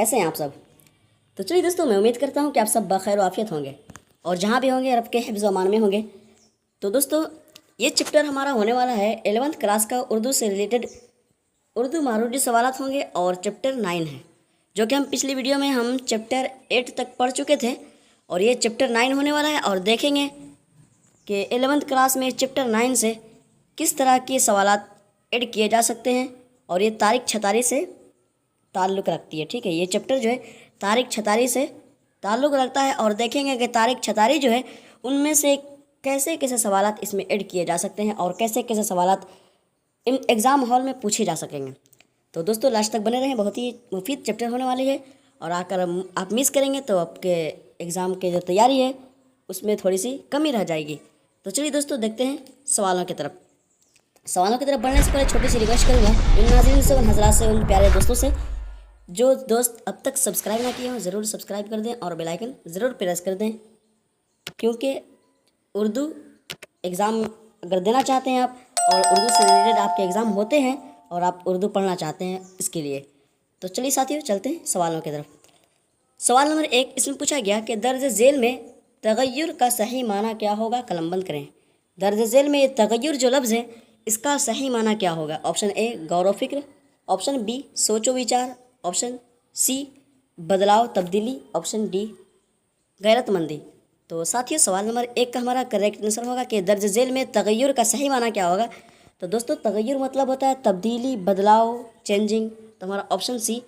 कैसे हैं आप सब। तो चलिए दोस्तों, मैं उम्मीद करता हूँ कि आप सब बखैर आफियत होंगे और जहाँ भी होंगे रब के हिफ्ज़ व अमान में होंगे। तो दोस्तों, ये चैप्टर हमारा होने वाला है 11th क्लास का उर्दू से रिलेटेड उर्दू मारूडी सवालात होंगे और चैप्टर 9 है, जो कि हम पिछली वीडियो में हम चैप्टर 8 तक पढ़ चुके थे और ये चैप्टर 9 होने वाला है। और देखेंगे कि 11th क्लास में चैप्टर 9 से किस तरह के सवालात ऐड किए जा सकते हैं और ये तारीख 46 से ताल्लुक़ रखती है। ठीक है, ये चैप्टर जो है तारीख 46 से ताल्लुक़ रखता है और देखेंगे कि तारीख 46 जो है उनमें से कैसे कैसे सवालात इसमें ऐड किए जा सकते हैं और कैसे कैसे सवालात एग्ज़ाम हॉल में पूछे जा सकेंगे। तो दोस्तों, लास्ट तक बने रहें, बहुत ही मुफीद चैप्टर होने वाली है और आकर आप मिस करेंगे तो आपके एग्ज़ाम के जो तैयारी है उसमें थोड़ी सी कमी रह जाएगी। तो चलिए दोस्तों, देखते हैं सवालों की तरफ। सवालों की तरफ बढ़ने से पहले छोटी सी रिक्वेस्ट करूँगा इन नाज़रीन से, उन हज़रात से, उन प्यारे दोस्तों से जो दोस्त अब तक सब्सक्राइब ना किए हों ज़रूर सब्सक्राइब कर दें और बेल आइकन ज़रूर प्रेस कर दें, क्योंकि उर्दू एग्ज़ाम अगर देना चाहते हैं आप और उर्दू से रिलेटेड आपके एग्ज़ाम होते हैं और आप उर्दू पढ़ना चाहते हैं इसके लिए। तो चलिए साथियों, चलते हैं सवालों की तरफ। सवाल नंबर 1 इसमें पूछा गया कि दर्ज झेल में तगय्युर का सही माना क्या होगा, कलमबंद करें। दर्ज झेल में ये तगय्युर जो लफ्ज़ है इसका सही माना क्या होगा। ऑप्शन ए गौर फिक्र, ऑप्शन बी सोचो विचार, ऑप्शन सी बदलाव तब्दीली, ऑप्शन डी गैरतमंदी। तो साथियों, सवाल नंबर 1 का हमारा करेक्ट आंसर होगा कि दर्ज झेल में तगय्युर का सही माना क्या होगा। तो दोस्तों, तगय्युर मतलब होता है तब्दीली, बदलाव, चेंजिंग। तो हमारा ऑप्शन सी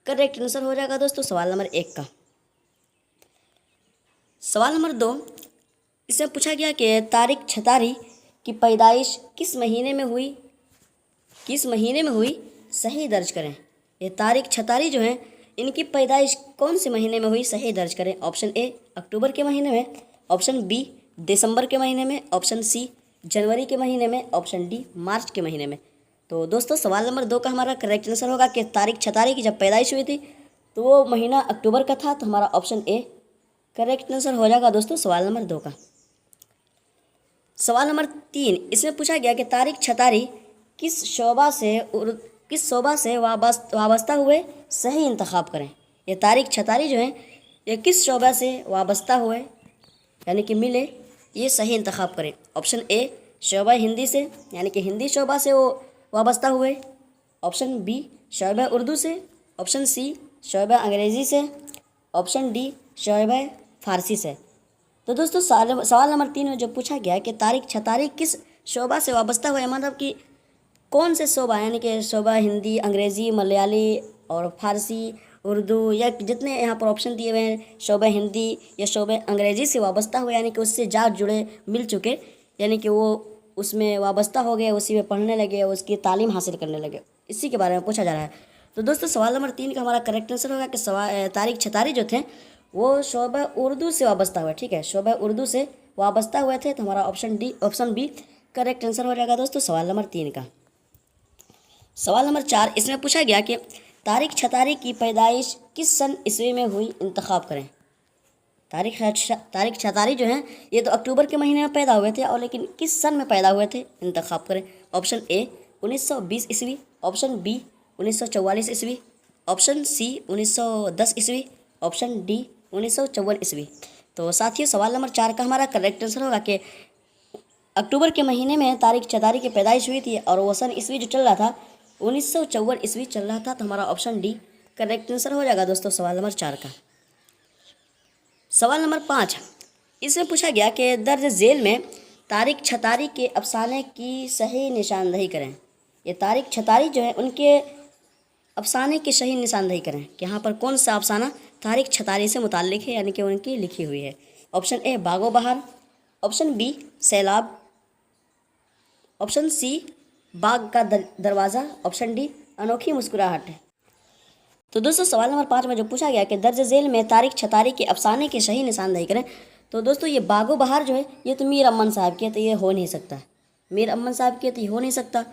करेक्ट आंसर हो जाएगा दोस्तों सवाल नंबर 1 का। सवाल नंबर 2 इसमें पूछा गया कि तारिक छतारी की पैदाइश किस महीने में हुई, सही दर्ज करें। ये तारिक छतारी जो हैं इनकी पैदाइश कौन से महीने में हुई, सही दर्ज करें। ऑप्शन ए अक्टूबर के महीने में, ऑप्शन बी दिसंबर के महीने में, ऑप्शन सी जनवरी के महीने में, ऑप्शन डी मार्च के महीने में। तो दोस्तों, सवाल नंबर 2 का हमारा करेक्ट आंसर होगा कि तारिक छतारी की जब पैदाइश हुई थी तो वो महीना अक्टूबर का था। तो हमारा ऑप्शन ए करेक्ट आंसर हो जाएगा दोस्तों सवाल नंबर 2 का। सवाल नंबर 3 इसमें पूछा गया कि तारिक छतारी किस शोबा से वाबस्ता हुए, सही इंतखाब करें। ये तारिक छतारी जो हैं ये किस शोबा से वाबस्ता हुए यानी कि मिले, ये सही इंतखाब करें। ऑप्शन ए शोबा हिंदी से यानी कि हिंदी शोबा से वो वाबस्ता हुए, ऑप्शन बी शोबा उर्दू से, ऑप्शन सी शोबा अंग्रेज़ी से, ऑप्शन डी शोबा फ़ारसी से। तो दोस्तों, सवाल नंबर 3 में जो पूछा गया है कि तारिक छतारी किस शोबा से वाबस्ता हुए, मतलब कि कौन से शोबा यानी कि शोबा हिंदी, अंग्रेज़ी, मलयाली और फ़ारसी, उर्दू या जितने यहाँ पर ऑप्शन दिए हुए हैं, शोबा हिंदी या शोबा अंग्रेज़ी से वाबस्ता हुए यानी कि उससे जात जुड़े, मिल चुके, यानी कि वो उसमें वाबस्ता हो गए, उसी में पढ़ने लगे, उसकी तालीम हासिल करने लगे, इसी के बारे में पूछा जा रहा है। तो दोस्तों, सवाल नंबर 3 का हमारा करेक्ट आंसर होगा कि तारिक छतारी जो थे वो शोबा उर्दू से वाबस्ता हुए। ठीक है, शोबा उर्दू से वाबस्ता हुए थे। तो हमारा ऑप्शन बी करेक्ट आंसर हो जाएगा दोस्तों सवाल नंबर 3 का। सवाल नंबर 4 इसमें पूछा गया कि तारिक छतारी की पैदाइश किस सन ईस्वी में हुई, इंतखाब करें। तारिक छतारी जो हैं ये तो अक्टूबर के महीने में पैदा हुए थे और लेकिन किस सन में पैदा हुए थे, इंतखाब करें। ऑप्शन ए 1920 ईस्वी, ऑप्शन बी 1944 ईस्वी, ऑप्शन सी 1910 ईस्वी, ऑप्शन डी 1954 ईस्वी। तो साथियों, सवाल नंबर 4 का हमारा करेक्ट आंसर होगा कि अक्टूबर के महीने में तारिक छतारी की पैदाइश हुई थी और वो सन ईस्वी जो चल रहा था 1954 ईस्वी चल रहा था। तो हमारा ऑप्शन डी करेक्ट आंसर हो जाएगा दोस्तों सवाल नंबर 4 का। सवाल नंबर 5 इसमें पूछा गया कि दर्ज झेल में तारिक छतारी के अफसाने की सही निशानदही करें। ये तारिक छतारी जो है उनके अफसाने की सही निशानदही करें कि यहाँ पर कौन सा अफसाना तारिक छतारी से मुताल्लिक है यानी कि उनकी लिखी हुई है। ऑप्शन ए बागो बहार, ऑप्शन बी सैलाब, ऑप्शन सी बाग का दरवाज़ा, ऑप्शन डी अनोखी मुस्कुराहट है। तो दोस्तों, सवाल नंबर 5 में जो पूछा गया कि दर्ज झेल में तारिक छतारी के अफसाने की सही निशानदही करें। तो दोस्तों, ये बागो बहार जो है ये तो मीर अमन साहब की है, तो ये हो नहीं सकता। मीर अमन साहब की है तो ये हो नहीं सकता।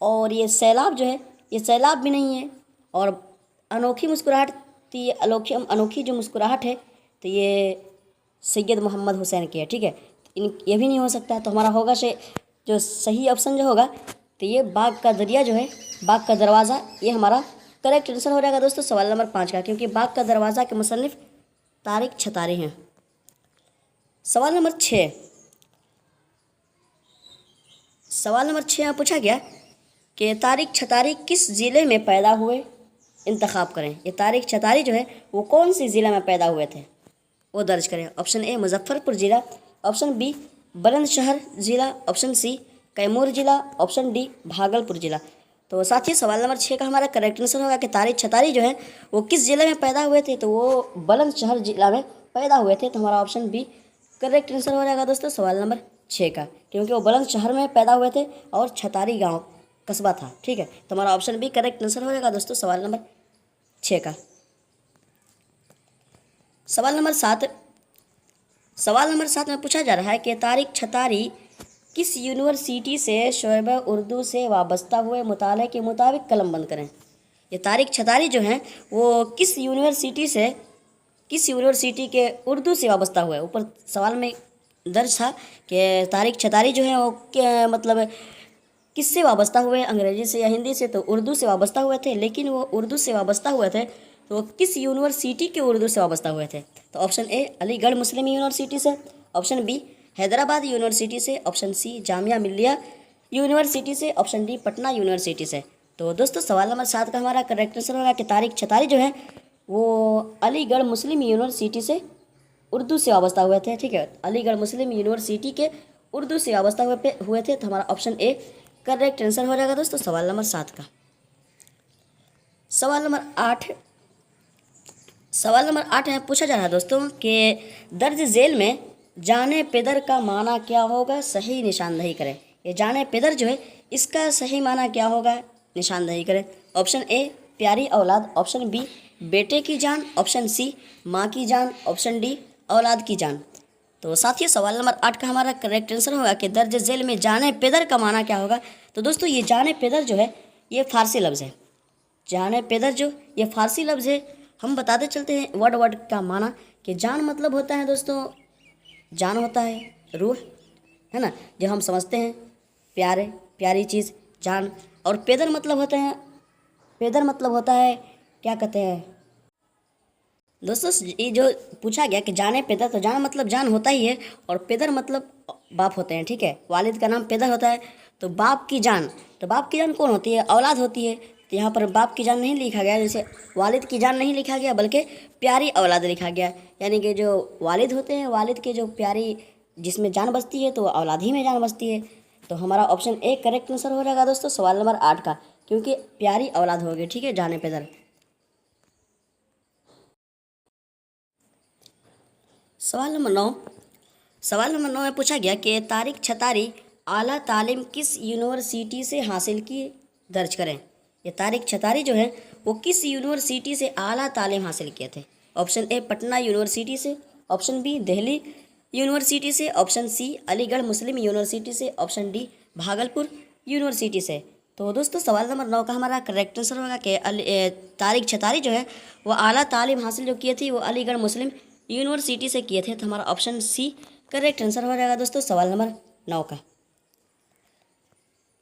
और ये सैलाब जो है ये सैलाब भी नहीं है। और अनोखी मुस्कुराहट, तो ये अनोखी जो मुस्कुराहट है तो ये सैयद मोहम्मद हुसैन की है। ठीक है, ये भी नहीं हो सकता। तो हमारा होगा जो सही ऑप्शन जो होगा तो ये बाग का दरिया जो है, बाग का दरवाज़ा, ये हमारा करेक्ट आंसर हो जाएगा दोस्तों सवाल नंबर 5 का, क्योंकि बाग का दरवाज़ा के मुसन्निफ तारिक छतारी हैं। सवाल नंबर 6, सवाल नंबर 6 में पूछा गया कि तारिक छतारी किस ज़िले में पैदा हुए, इंतखाब करें। ये तारिक छतारी जो है वो कौन सी ज़िले में पैदा हुए थे, वो दर्ज करें। ऑप्शन ए मुजफ्फरपुर ज़िला, ऑप्शन बी बुलंदशहर ज़िला, ऑप्शन सी कैमूर ज़िला, ऑप्शन डी भागलपुर ज़िला। तो साथियों सवाल नंबर 6 का हमारा करेक्ट आंसर होगा कि तारिक छतारी जो है वो किस ज़िले में पैदा हुए थे, तो वो बुलंदशहर ज़िला में पैदा हुए थे। तो हमारा ऑप्शन बी करेक्ट आंसर हो जाएगा दोस्तों सवाल नंबर 6 का, क्योंकि वो बुलंदशहर में पैदा हुए थे और छतारी गाँव कस्बा था। ठीक है, तो हमारा ऑप्शन बी करेक्ट आंसर हो जाएगा दोस्तों सवाल नंबर 6 का। सवाल नंबर 7, सवाल नंबर 7 में पूछा जा रहा है कि तारिक छतारी किस यूनिवर्सिटी से शोबा उर्दू से वाबस्ता हुए मुताले के मुताबिक कलम बंद करें। ये तारिक छतारी जो हैं वो किस यूनिवर्सिटी के उर्दू से वाबस्ता हुए। ऊपर सवाल में दर्ज था कि तारिक छतारी जो है वो मतलब किससे वाबस्ता हुए, अंग्रेजी से या हिंदी से, तो उर्दू से वाबस्ता हुए थे। लेकिन वो उर्दू से वाबस्ता हुए थे तो वो किस यूनिवर्सिटी के उर्दू से वाबस्ता हुए थे। तो option A Aligarh Muslim University से, ऑप्शन बी हैदराबाद यूनिवर्सिटी से, option C Jamia Millia University से, ऑप्शन डी पटना यूनिवर्सिटी से। तो दोस्तों सवाल नंबर 7 का हमारा करेक्ट आंसर होगा कि तारिक छतारी जो है वो अलीगढ़ मुस्लिम यूनिवर्सिटी से उर्दू से वाबस्ता हुए थे। ठीक है, अलीगढ़ मुस्लिम यूनिवर्सिटी के उर्दू से वाबस्ता हुए थे। तो हमारा ऑप्शन ए करेक्ट आंसर हो जाएगा दोस्तों सवाल नंबर 7 का। सवाल नंबर 8, सवाल नंबर 8 है पूछा जा रहा है दोस्तों कि दर्ज झेल में जाने पेदर का माना क्या होगा, सही निशानदही करें। ये जाने पेदर जो है इसका सही माना क्या होगा, निशानदही करें। ऑप्शन ए प्यारी औलाद, ऑप्शन बी बेटे की जान, ऑप्शन सी माँ की जान, ऑप्शन डी औलाद की जान। तो साथियों सवाल नंबर 8 का हमारा करेक्ट आंसर होगा कि दर्ज झेल में जाने पेदर का माना क्या होगा। तो दोस्तों ये जाने पेदर जो है ये फारसी लफ्ज़ है। जाने पेदर जो ये फारसी लफ्ज़ है। हम बताते चलते हैं वर्ड का माना कि जान मतलब होता है दोस्तों, जान होता है रूह, है ना, जो हम समझते हैं प्यारी चीज़ जान। और पेदर मतलब होता है क्या कहते हैं दोस्तों, ये जो पूछा गया कि जाने पेदर, तो जान मतलब जान होता ही है और पेदर मतलब बाप होते हैं। ठीक है, वालिद का नाम पेदर होता है। तो बाप की जान, तो बाप की जान कौन होती है, औलाद होती है। तो यहाँ पर बाप की जान नहीं लिखा गया, जैसे वालिद की जान नहीं लिखा गया, बल्कि प्यारी औलाद लिखा गया। यानी कि जो वालिद होते हैं, वालिद के जो प्यारी जिसमें जान बसती है तो औलाद ही में जान बसती है। तो हमारा ऑप्शन ए करेक्ट आंसर हो जाएगा दोस्तों सवाल नंबर 8 का, क्योंकि प्यारी औलाद होगी। ठीक है, जाने पेदर। सवाल नंबर 9, सवाल नंबर 9 में पूछा गया कि तारिक छतारी आला तालीम किस यूनिवर्सिटी से हासिल की, दर्ज करें। ये तारिक छतारी जो है वो किस यूनिवर्सिटी से आला तालीम हासिल किए थे। ऑप्शन ए पटना यूनिवर्सिटी से, ऑप्शन बी दिल्ली यूनिवर्सिटी से, ऑप्शन सी अलीगढ़ मुस्लिम यूनिवर्सिटी से, ऑप्शन डी भागलपुर यूनिवर्सिटी से। तो दोस्तों सवाल नंबर 9 का हमारा करेक्ट आंसर होगा कि तारिक छतारी जो है वो आला तालीम हासिल जो किए थे वो अलीगढ़ मुस्लिम यूनिवर्सिटी से किए थे। तो हमारा ऑप्शन सी करेक्ट आंसर हो जाएगा दोस्तों सवाल नंबर 9 का।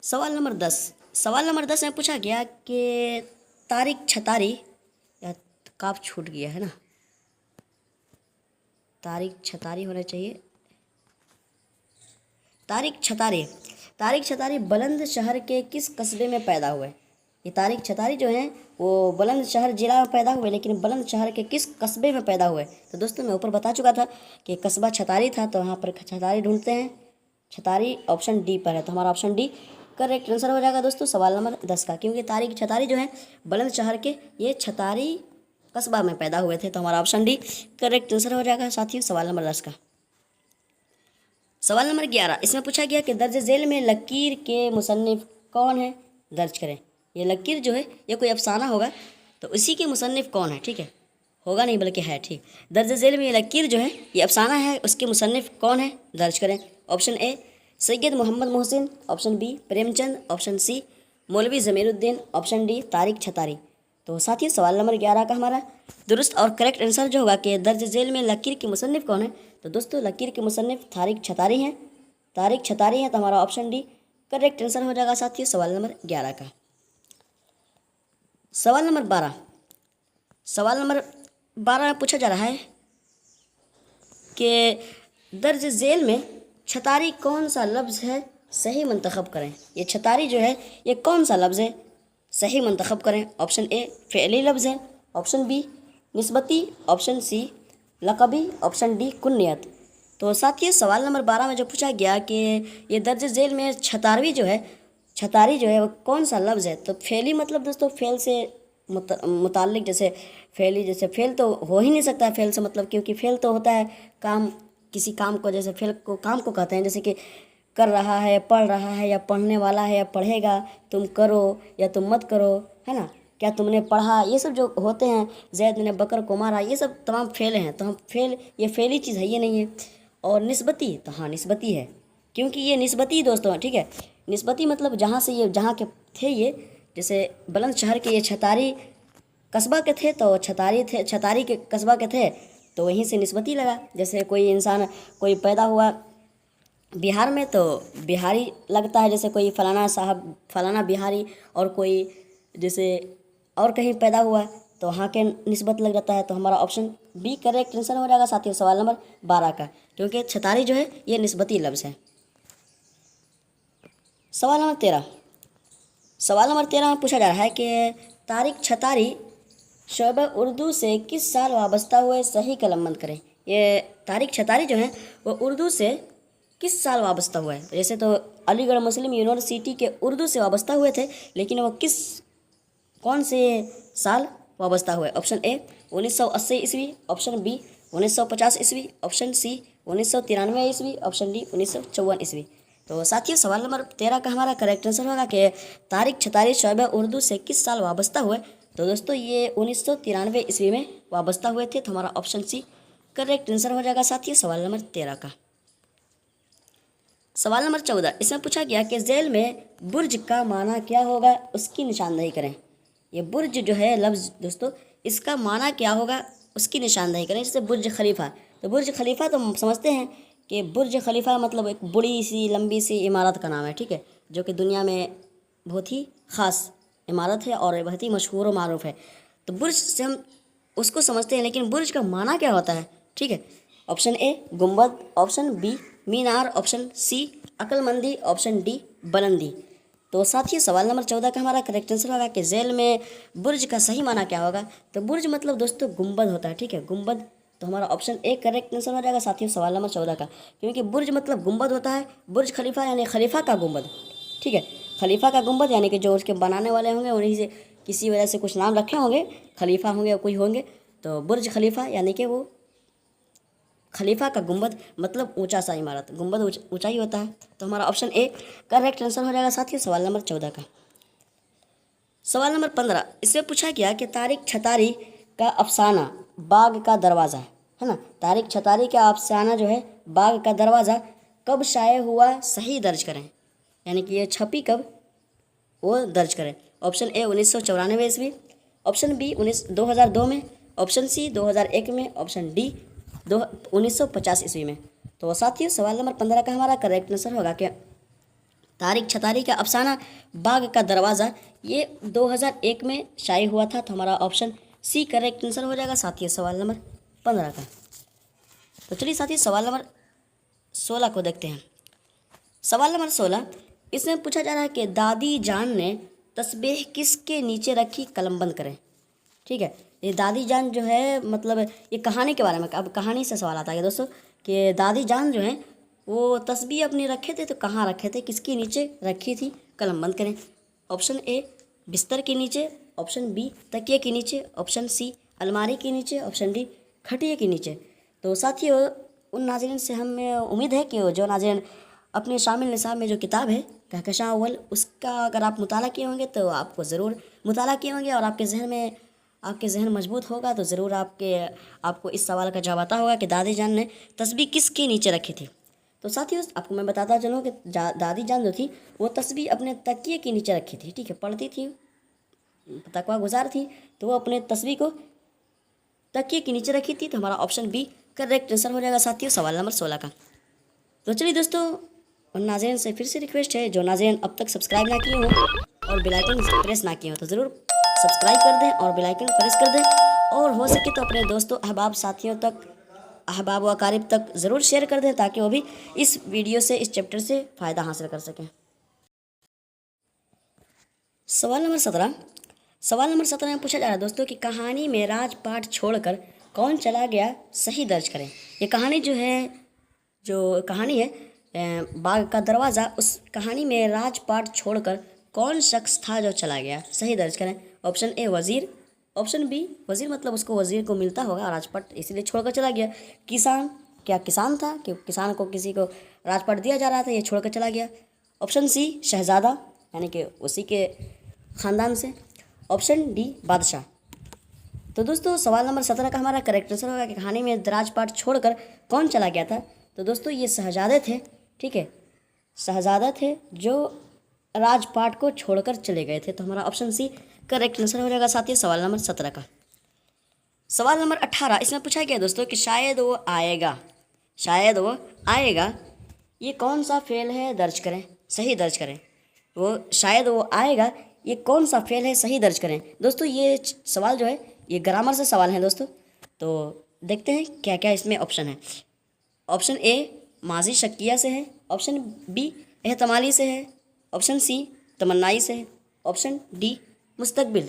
सवाल नंबर 10, सवाल नंबर 10 में पूछा गया कि तारिक छतारी, या काफ छूट गया है ना, तारिक छतारी होना चाहिए, तारिक छतारी बुलंदशहर के किस कस्बे में पैदा हुए। ये तारिक छतारी जो हैं वो बुलंदशहर ज़िला में पैदा हुए, लेकिन बुलंदशहर के किस कस्बे में पैदा हुए। तो दोस्तों मैं ऊपर बता चुका था कि कस्बा छतारी था, तो यहाँ पर छतारी ढूंढते हैं। छतारी ऑप्शन डी पर है, तो हमारा ऑप्शन डी करेक्ट आंसर हो जाएगा दोस्तों सवाल नंबर 10 का, क्योंकि तारिक छतारी जो है बुलंदशहर के ये छतारी कस्बा में पैदा हुए थे। तो हमारा ऑप्शन डी करेक्ट आंसर हो जाएगा साथियों सवाल नंबर 10 का। सवाल नंबर 11, इसमें पूछा गया कि दर्ज झेल में लकीर के मुसन्निफ कौन है, दर्ज करें। ये लकीर जो है ये कोई अफसाना होगा, तो उसी के मुसन्निफ कौन है। ठीक है, होगा नहीं बल्कि है। ठीक, दर्ज झेल में ये लकीर जो है ये अफसाना है, उसके मुसन्निफ कौन है, दर्ज करें। Option A Syed Mohammad Mohsin, option B Premchand, option C Maulvi Zamiruddin, option D Tariq Chhatari. तो साथियों सवाल नंबर 11 का हमारा दुरुस्त और करेक्ट आंसर जो होगा कि दर्ज झेल में लकीर के मुसन्निफ कौन है, तो दोस्तों लकीर के मुसन्निफ तारिक छतारी हैं, तो हमारा ऑप्शन डी करेक्ट आंसर हो जाएगा साथियों सवाल नंबर 11 का। सवाल नंबर 12। सवाल नंबर 12 में पूछा जा रहा है कि दर्ज झेल में छतारी कौन सा लफ्ज़ है, सही मंतखब करें। ये छतारी जो है ये कौन सा लफ्ज़ है, सही मंतखब करें। ऑप्शन ए फ़ेली लफ्ज़ है, ऑप्शन बी निस्बती, ऑप्शन सी लक़बी, ऑप्शन डी कुन्नियत। तो साथियों सवाल नंबर 12 में जो पूछा गया कि ये दर्ज झेल में छतारी जो है वो कौन सा लफ्ज़ है। तो फ़ेली मतलब दोस्तों फ़ेल से मुताल्लिक, जैसे फ़ेली, जैसे फ़ेल तो हो ही नहीं सकता है फ़ेल से मतलब, क्योंकि फ़ेल तो होता है काम, किसी काम को, जैसे फ़ेल को काम को कहते हैं, जैसे कि कर रहा है, पढ़ रहा है, या पढ़ने वाला है या पढ़ेगा, तुम करो या तुम मत करो, है ना, क्या तुमने पढ़ा, ये सब जो होते हैं, जैद ने बकर को मारा, ये सब तमाम फ़ेल हैं। तो हम फ़ेल, ये फ़ेली चीज़ है, ये नहीं है। और निस्बती, तो हाँ निस्बती है, क्योंकि ये निस्बती दोस्तों, ठीक है। निस्बती मतलब जहाँ से ये, जहाँ के थे ये, जैसे बुलंदशहर के ये छतारी कस्बा के थे, तो छतारी के कस्बा के थे, तो वहीं से निस्बती लगा। जैसे कोई इंसान, कोई पैदा हुआ बिहार में तो बिहारी लगता है, जैसे कोई फलाना साहब फलाना बिहारी, और कोई जैसे और कहीं पैदा हुआ तो वहाँ के निस्बत लग जाता है। तो हमारा ऑप्शन बी करेक्ट आंसर हो जाएगा साथियों सवाल नंबर 12 का, क्योंकि छतारी जो है ये निस्बती लफ्ज़ है। सवाल नंबर 13। सवाल नंबर 13 में पूछा जा रहा है कि तारिक छतारी शोबा उर्दू से किस साल वाबस्ता हुए, सही कलमबंद करें। ये तारिक छतारी जो है वो उर्दू से किस साल वाबस्ता हुआ है। जैसे तो अलीगढ़ मुस्लिम यूनिवर्सिटी के उर्दू से वाबस्ता हुए थे, लेकिन वो कौन से साल वाबस्ता हुए। ऑप्शन ए 1980 ईस्वी, ऑप्शन बी 1950 ईस्वी, ऑप्शन सी 1993 ईस्वी, ऑप्शन डी 1954 ईस्वी। तो साथियों सवाल नंबर 13 का हमारा करेक्ट आंसर होगा कि तारिक छतारी शोबा उर्दू से किस साल वाबस्ता हुए। तो दोस्तों ये 1993 ईस्वी में वाबस्ता हुए थे। तो हमारा ऑप्शन सी करेक्ट आंसर हो जाएगा साथियों सवाल नंबर 13 का। सवाल नंबर 14, इसमें पूछा गया कि झेल में बुर्ज का माना क्या होगा, उसकी निशानदेही करें। ये बुर्ज जो है लफ्ज़ दोस्तों, इसका माना क्या होगा, उसकी निशानदेही करें। जैसे बुर्ज खलीफा, तो बुर्ज खलीफा तो हम समझते हैं कि बुर्ज खलीफा मतलब एक बड़ी सी लंबी सी इमारत का नाम है, ठीक है, जो कि दुनिया में बहुत ही ख़ास इमारत है और बहुत ही मशहूर और मारूफ है। तो बुर्ज से हम उसको समझते हैं, लेकिन बुर्ज का माना क्या होता है, ठीक है। ऑप्शन ए गुंबद, ऑप्शन बी मीनार, ऑप्शन सी अक्लमंदी, ऑप्शन डी बुलंदी। तो साथियों सवाल नंबर 14 का हमारा करेक्ट आंसर होगा कि झेल में बुर्ज का सही माना क्या होगा। तो बुर्ज मतलब दोस्तों गुंबद होता है, ठीक है, गुंबद। तो हमारा ऑप्शन ए करेक्ट आंसर हो जाएगा साथियों सवाल नंबर 14 का, क्योंकि बुर्ज मतलब गुंबद होता है। बुर्ज खलीफा यानी खलीफा का गुंबद, ठीक है, खलीफा का गुंबद यानी कि जो उसके बनाने वाले होंगे उन्हीं से किसी वजह से कुछ नाम रखे होंगे, खलीफा होंगे या कोई होंगे। तो बुर्ज खलीफा यानी कि वो खलीफा का गुंबद मतलब ऊंचा सा इमारत, गुंबद ऊंचा ही होता है। तो हमारा ऑप्शन ए करेक्ट आंसर हो जाएगा साथियों सवाल नंबर 14 का। सवाल नंबर 15, इससे पूछा गया कि तारिक छतारी का अफसाना बाग का दरवाज़ा, है ना, तारिक छतारी का अफसाना जो है बाग का दरवाज़ा कब शाये हुआ, सही दर्ज करें, यानी कि ये छपी कब, वो दर्ज करें। ऑप्शन ए 1994 ईस्वी, ऑप्शन बी 2002 में, ऑप्शन सी 2001 में, ऑप्शन डी 1950 ईस्वी में। तो साथियों सवाल नंबर 15 का हमारा करेक्ट आंसर होगा कि तारिक छतारी का अफसाना बाग का दरवाज़ा ये 2001 में शाये हुआ था। तो हमारा ऑप्शन सी करेक्ट आंसर हो जाएगा साथियों सवाल नंबर 15 का। तो चलिए साथियों सवाल नंबर 16 को देखते हैं। सवाल नंबर 16, इसमें पूछा जा रहा है कि दादी जान ने तस्बीह किसके नीचे रखी, कलमबंद करें, ठीक है। ये दादी जान जो है मतलब ये कहानी के बारे में, अब कहानी से सवाल आता है दोस्तों कि दादी जान जो है वो तस्बीह अपनी रखे थे, तो कहाँ रखे थे, किसके नीचे रखी थी, कलमबंद करें। ऑप्शन ए बिस्तर के नीचे, ऑप्शन बी तकिए के नीचे, ऑप्शन सी अलमारी के नीचे, ऑप्शन डी खटिए के नीचे। तो साथियों उन नाज़रीन से हमें उम्मीद है कि जो नाज़रीन अपने शामिल निसाब में जो किताब है कहकशां अव्वल, उसका अगर आप मुताला किए होंगे तो आपको ज़रूर मुताला किए होंगे और आपके जहन मजबूत होगा, तो ज़रूर आपको इस सवाल का जवाब आता होगा कि दादी जान ने तस्बीह किसके नीचे रखी थी। तो साथियों आपको मैं बताता चलूँ कि दादी जान जो थी वो तस्बीह अपने तकिए के नीचे रखी थी, ठीक है, पढ़ती थी, तकवा गुजार थी, तो वो अपने तस्बीह को तकिए के नीचे रखी थी। तो हमारा ऑप्शन बी करेक्ट आंसर हो जाएगा साथियों सवाल नंबर 16 का। तो चलिए दोस्तों उन नाज़रीन से फिर से रिक्वेस्ट है जो नाज़रीन अब तक सब्सक्राइब ना किए हों और बेल आइकन प्रेस ना किए हों तो ज़रूर सब्सक्राइब कर दें और बेल आइकन प्रेस कर दें, और हो सके तो अपने दोस्तों, अहबाब, साथियों तक, अहबाब व अकारिब तक ज़रूर शेयर कर दें ताकि वो भी इस वीडियो से, इस चैप्टर से फ़ायदा हासिल कर सकें। सवाल नंबर 17। सवाल नंबर 17 में पूछा जा रहा है दोस्तों कि कहानी में राजपाट छोड़कर कौन चला गया, सही दर्ज करें। ये कहानी जो कहानी है बाग का दरवाज़ा, उस कहानी में राजपाट छोड़कर कौन शख्स था जो चला गया, सही दर्ज करें। ऑप्शन ए वज़ीर, ऑप्शन बी वज़ीर मतलब उसको वज़ीर को मिलता होगा राजपाट इसलिए छोड़कर चला गया। किसान, क्या किसान था कि किसान को किसी को राजपाट दिया जा रहा था, ये छोड़कर चला गया। ऑप्शन सी शहज़ादा, यानी कि उसी के ख़ानदान से। ऑप्शन डी बादशाह। तो दोस्तों सवाल नंबर 17 का हमारा करेक्ट आंसर होगा कि कहानी में राजपाट छोड़कर कौन चला गया था। तो दोस्तों ये शहजादे थे, ठीक है, शहजादा थे जो राजपाट को छोड़कर चले गए थे। तो हमारा ऑप्शन सी करेक्ट आंसर हो जाएगा साथियों सवाल नंबर 17 का। सवाल नंबर 18, इसमें पूछा गया दोस्तों कि शायद वो आएगा, शायद वो आएगा, ये कौन सा फेल है, दर्ज करें, सही दर्ज करें। वो शायद वो आएगा, ये कौन सा फेल है, सही दर्ज करें। दोस्तों ये सवाल जो है ये ग्रामर से सवाल है दोस्तों। तो देखते हैं क्या क्या इसमें ऑप्शन है। ऑप्शन ए माजी शक्किया से है, ऑप्शन बी एहतमाली से है, ऑप्शन सी तमन्नाई से है, ऑप्शन डी मुस्तकबिल।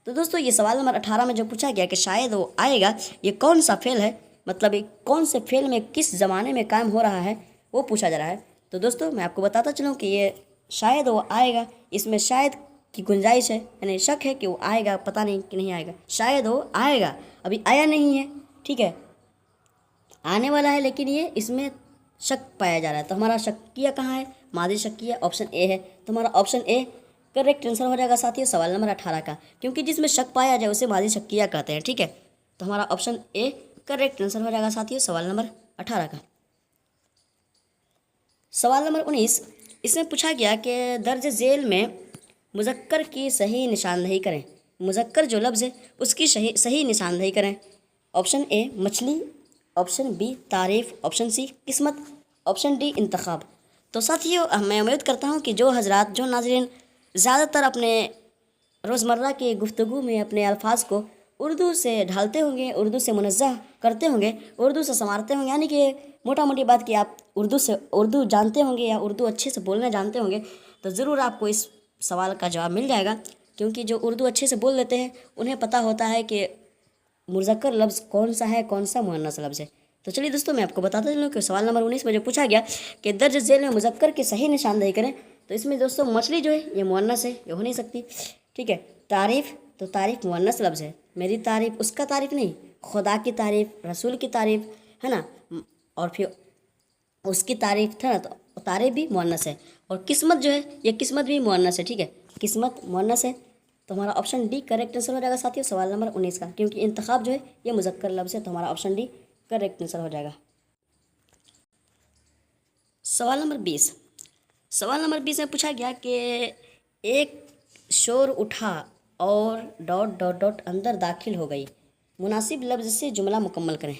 तो दोस्तों ये सवाल नंबर 18 में जो पूछा गया कि शायद वो आएगा, ये कौन सा फेल है, मतलब ये कौन से फेल में किस ज़माने में कायम हो रहा है, वो पूछा जा रहा है। तो दोस्तों मैं आपको बताता चलूँ कि ये शायद वो आएगा, इसमें शायद की गुंजाइश है, यानी शक है कि वो आएगा, पता नहीं कि नहीं आएगा। शायद वो आएगा, अभी आया नहीं है, ठीक है, आने वाला है, लेकिन ये इसमें शक पाया जा रहा है। तो हमारा शक्किया कहाँ है, मादी शक्किया, ऑप्शन ए है। तो हमारा ऑप्शन ए करेक्ट आंसर हो जाएगा साथियों सवाल नंबर 18 का, क्योंकि जिसमें शक पाया जाए उसे मादी शक्किया कहते हैं, ठीक है। तो हमारा ऑप्शन ए करेक्ट आंसर हो जाएगा साथियों सवाल नंबर 18 का। सवाल नंबर 19, इसमें पूछा गया कि दर्ज झेल में मुज़क्कर की सही निशानदेही करें। मुज़क्कर जो लफ्ज़ है उसकी सही निशानदेही करें। ऑप्शन ए मछली, ऑप्शन बी तारीफ़, ऑप्शन सी किस्मत, ऑप्शन डी इंतखाब। तो साथियों मैं उम्मीद करता हूँ कि जो हजरात, जो नाज़रीन ज़्यादातर अपने रोज़मर्रा की गुफ्तगू में अपने अल्फाज को उर्दू से ढालते होंगे, उर्दू से मुनज़्ज़ह करते होंगे, उर्दू से संवारते होंगे, यानी कि मोटा मोटी बात कि आप उर्दू जानते होंगे या उर्दू अच्छे से बोलना जानते होंगे, तो ज़रूर आपको इस सवाल का जवाब मिल जाएगा। क्योंकि जो उर्दू अच्छे से बोल लेते हैं उन्हें पता होता है कि मुज़क्कर लफ्ज़ कौन सा है, कौन सा मुअन्नस लफ्ज़ है। तो चलिए दोस्तों मैं आपको बताता चलूँ कि सवाल नंबर 19 में जो पूछा गया कि दर्ज झेल में मुज़क्कर की सही निशानदेही करें, तो इसमें दोस्तों मछली जो है ये मुअन्नस है, ये हो नहीं सकती, ठीक है। तारीफ़, तो तारीफ़ मुअन्नस लफ्ज़ है, मेरी तारीफ़, उसका तारीफ़ नहीं, खुदा की तारीफ़, रसूल की तारीफ़, है ना, और फिर उसकी तारीफ़ था ना, तो तारीफ़ भी मुअन्नस है। और किस्मत जो है ये किस्मत भी मुअन्नस है, ठीक है, किस्मत मुअन्नस है। तो हमारा ऑप्शन डी करेक्ट आंसर हो जाएगा साथियों सवाल नंबर 19 का, क्योंकि इंतखाब जो है ये मुज़क्कर लफ्ज़ है। तो हमारा ऑप्शन डी करेक्ट आंसर हो जाएगा। सवाल नंबर 20, सवाल नंबर 20 में पूछा गया कि एक शोर उठा और डॉट डॉट डॉट अंदर दाखिल हो गई, मुनासिब लफ्ज़ से जुमला मुकम्मल करें।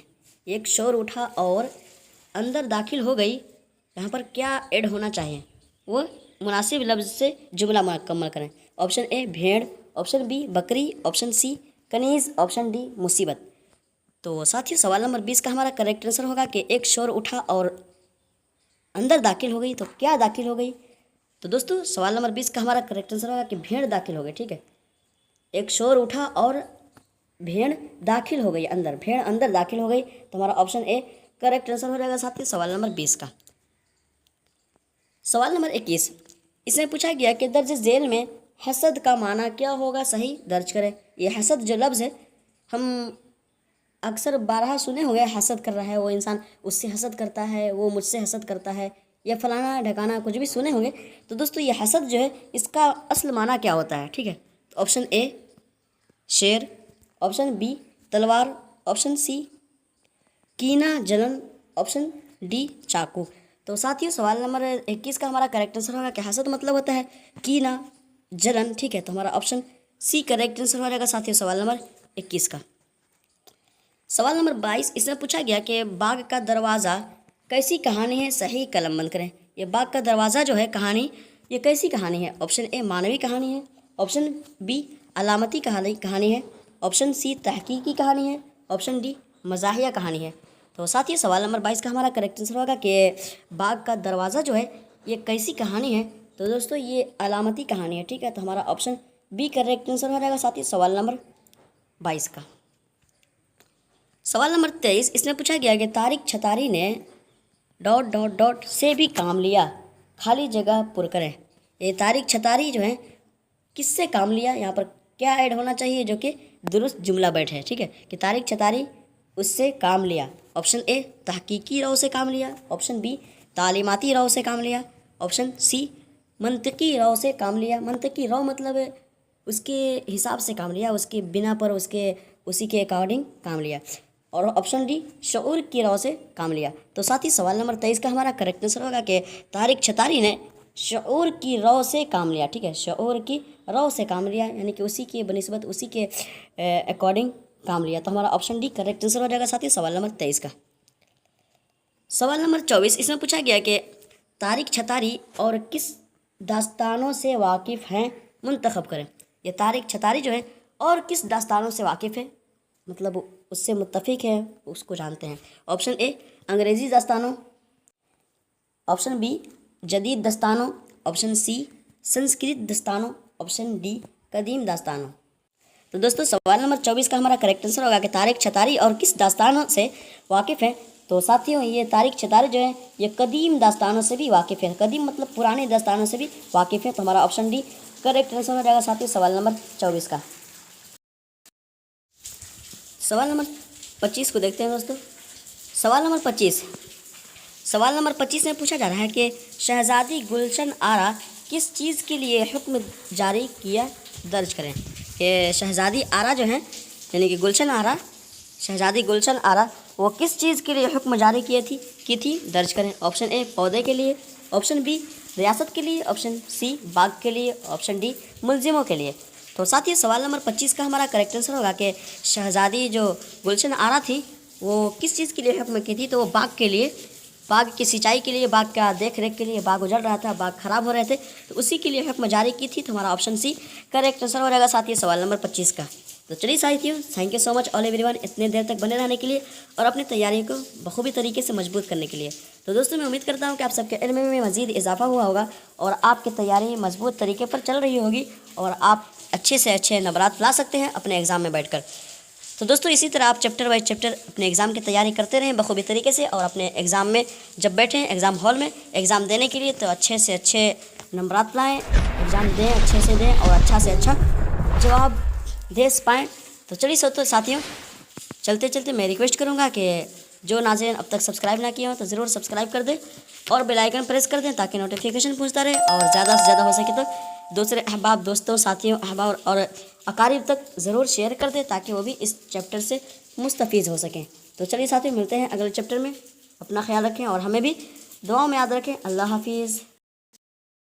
एक शोर उठा और अंदर दाखिल हो गई, यहाँ पर क्या ऐड होना चाहिए, वो मुनासिब लफ्ज़ से जुमला मुकम्मल करें। ऑप्शन ए भेड़, ऑप्शन बी बकरी, ऑप्शन सी कनीज़, ऑप्शन डी मुसीबत। तो साथियों सवाल नंबर 20 का हमारा करेक्ट आंसर होगा कि एक शोर उठा और अंदर दाखिल हो गई, तो क्या दाखिल हो गई। तो दोस्तों सवाल नंबर 20 का हमारा करेक्ट आंसर होगा कि भेड़ दाखिल हो गई, ठीक है। एक शोर उठा और भेड़ दाखिल हो गई अंदर, भेड़ अंदर दाखिल हो गई। तो हमारा ऑप्शन ए करेक्ट आंसर हो जाएगा साथियों सवाल नंबर 20 का। सवाल नंबर 21, इसमें पूछा गया कि दर्ज झेल में हसद का माना क्या होगा, सही दर्ज करें। ये हसद जो लफ्ज़ है हम अक्सर बारहा सुने होंगे, हसद कर रहा है वो इंसान, उससे हसद करता है, वो मुझसे हसद करता है, या फलाना ढकाना कुछ भी सुने होंगे। तो दोस्तों ये हसद जो है इसका असल माना क्या होता है, ठीक है। तो ऑप्शन ए शेर, ऑप्शन बी तलवार, ऑप्शन सी कीना जलन, ऑप्शन डी चाकू। तो साथियों सवाल नंबर 21 का हमारा करेक्ट आंसर होगा कि हसद मतलब होता है कीना जलन, ठीक है। तो हमारा ऑप्शन सी करेक्ट आंसर हो जाएगा साथियों सवाल नंबर 21 का। सवाल नंबर 22, इसमें पूछा गया कि बाग का दरवाज़ा कैसी कहानी है, सही कलम बंद करें। ये बाग का दरवाज़ा जो है कहानी, ये कैसी कहानी है। ऑप्शन ए मानवी कहानी है, ऑप्शन बी अलामती कहानी है, ऑप्शन सी तहकीकी कहानी है, ऑप्शन डी मज़ाहिया कहानी है। तो साथ ही सवाल नंबर 22 का हमारा करेक्ट आंसर होगा कि बाग का दरवाज़ा जो है ये कैसी कहानी है। तो दोस्तों ये अलामती कहानी है, ठीक है। तो हमारा ऑप्शन बी करेक्ट आंसर हो जाएगा साथ ही सवाल नंबर 22 का। सवाल नंबर 23 इसमें पूछा गया कि तारिक छतारी ने ... से भी काम लिया, खाली जगह पुर करें। ये तारिक छतारी जो है किससे काम लिया, यहाँ पर क्या ऐड होना चाहिए जो कि दुरुस्त जुमला बैठे, ठीक है। कि तारिक छतारी उससे काम लिया। ऑप्शन ए तहकीकी राव से काम लिया, ऑप्शन बी तालीमाती राव से काम लिया, ऑप्शन सी मंतकी राव से काम लिया। मंतकी राव मतलब है उसके हिसाब से काम लिया, उसके बिना पर उसी के अकॉर्डिंग काम लिया। और ऑप्शन डी शऊर की राव से काम लिया। तो साथ ही सवाल नंबर 23 का हमारा करेक्ट आंसर होगा कि तारिक छतारी ने शऊर की राव से काम लिया, ठीक है। शऊर की राव से काम लिया यानी कि उसी के बनिस्बत उसी के अकॉर्डिंग काम लिया। तो हमारा ऑप्शन डी करेक्ट आंसर हो जाएगा साथ ही सवाल नंबर 23 का। सवाल नंबर 24 इसमें पूछा गया कि तारिक छतारी और किस दास्तानों से वाकिफ़ हैं, मुंतखब करें। ये तारिक छतारी जो है और किस दास्तानों से वाकिफ़ है, मतलब उससे मुत्तफ़िक है, उसको जानते हैं। ऑप्शन ए अंग्रेज़ी दास्तानों, ऑप्शन बी जदीद दास्तानों, ऑप्शन सी संस्कृत दास्तानों, ऑप्शन डी कदीम दास्तानों। तो दोस्तों सवाल नंबर 24 का हमारा करेक्ट आंसर होगा कि तारिक छतारी और किस दास्तानों से वाकिफ़ है। तो साथियों ये तारिक छतारी जो है ये कदीम दास्तानों से भी वाकिफ़ है। कदीम मतलब पुराने दास्तानों से भी वाकिफ़ है। तो हमारा ऑप्शन डी करेक्ट आंसर हो जाएगा साथियों सवाल नंबर 24 का। सवाल नंबर 25 को देखते हैं दोस्तों। सवाल नंबर 25 में पूछा जा रहा है कि शहज़ादी गुलशन आरा किस चीज़ के लिए हुक्म जारी किया, दर्ज करें। ये शहज़ादी आरा जो है यानी कि गुलशन आरा, शहज़ादी गुलशन आरा वो किस चीज़ के लिए हुक्म जारी की थी, दर्ज करें। ऑप्शन ए पौधे के लिए, ऑप्शन बी रियासत के लिए, ऑप्शन सी बाग के लिए, ऑप्शन डी मुलजिमों के लिए। तो साथ ही सवाल नंबर 25 का हमारा करेक्ट आंसर होगा कि शहज़ादी जो गुलशन आरा थी वो किस चीज़ के लिए हुक्म की थी। तो वो बाग के लिए, बाग की सिंचाई के लिए, बाग का देख रेख के लिए। बाग उजड़ रहा था, बाग ख़राब हो रहे थे, तो उसी के लिए हुक्म जारी की थी। तो हमारा ऑप्शन सी करेक्ट आंसर हो जाएगा साथ ही सवाल नंबर 25 का। तो चलिए साथियों, thank you so much all everyone इतने देर तक बने रहने के लिए और अपनी तैयारियों को बखूबी तरीके से मजबूत करने के लिए। तो दोस्तों मैं उम्मीद करता हूँ कि आप सबके इल्म में मज़ीद इजाफा हुआ होगा और आपकी तैयारी मजबूत तरीके पर चल रही होगी और आप अच्छे से अच्छे नंबरात ला सकते हैं अपने एग्ज़ाम में बैठकर। तो दोस्तों इसी तरह आप चैप्टर बाय चैप्टर अपने एग्ज़ाम की तैयारी करते रहें बखूबी तरीके से और अपने एग्ज़ाम में जब बैठें एग्ज़ाम हॉल में एग्ज़ाम देने के लिए तो अच्छे से अच्छे नंबरात लाएँ, एग्ज़ाम दें, अच्छे से दें और अच्छा से अच्छा जवाब दे पाएँ। तो चलिए साथियों चलते चलते मैं रिक्वेस्ट करूँगा कि जो नाज़रीन अब तक सब्सक्राइब ना किए हो तो ज़रूर सब्सक्राइब कर दें और बेल आइकन प्रेस कर दें ताकि नोटिफिकेशन पहुँचता रहे और ज़्यादा से ज़्यादा हो सके तो दूसरे अहबाब, दोस्तों, साथियों, अहबाब और अकारीब तक ज़रूर शेयर कर दें ताकि वो भी इस चैप्टर से मुस्तफ़ीज़ हो सकें। तो चलिए साथियों मिलते हैं अगले चैप्टर में। अपना ख्याल रखें और हमें भी दुआओं में याद रखें। अल्लाह हाफिज़।